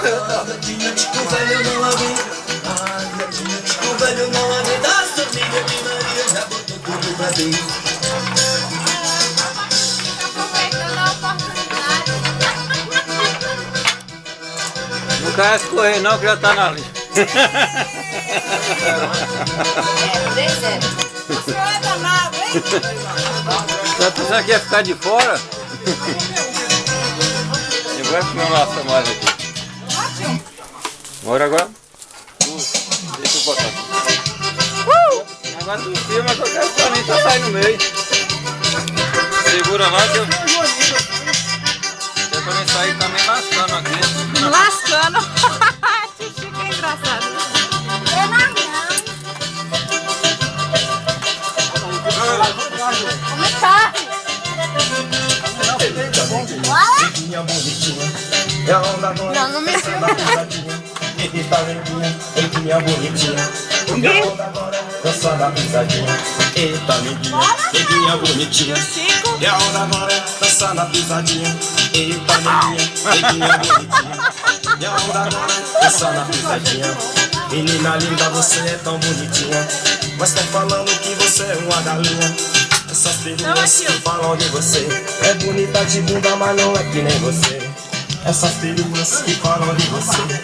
Chico velho não aguenta. Chico velho não aguenta. A família de Maria já botou tudo pra dentro. Aproveitando a oportunidade. Não quer escorrer não, que já tá na linha. O senhor é danado, hein? Tá pensando que ia ficar de fora? Eu vou filmar mais aqui. Bora agora? Deixa eu botar aqui. Agora tu filma que eu quero que a mim tá saindo no meio. Segura lá que eu... Quer pra mim sair também lascando aqui. Lascando. Xixi, que engraçado. Eu não. Como tá? Neguinha bonitinha. É a onda agora. Não me filma. Eita, neguinha bonitinha. É a onda agora. Dançando a pisadinha. Eita, neguinha bonitinha. É a onda agora. Dançando a pisadinha. Eita, neguinha bonitinha. É a onda agora. Dançando a pisadinha. Menina linda, você é tão bonitinha. Mas tá falando que você é uma galinha. Essas peruas que falam de você. É bonita de bunda, mas não é que nem você. Essas peruas que falam de você.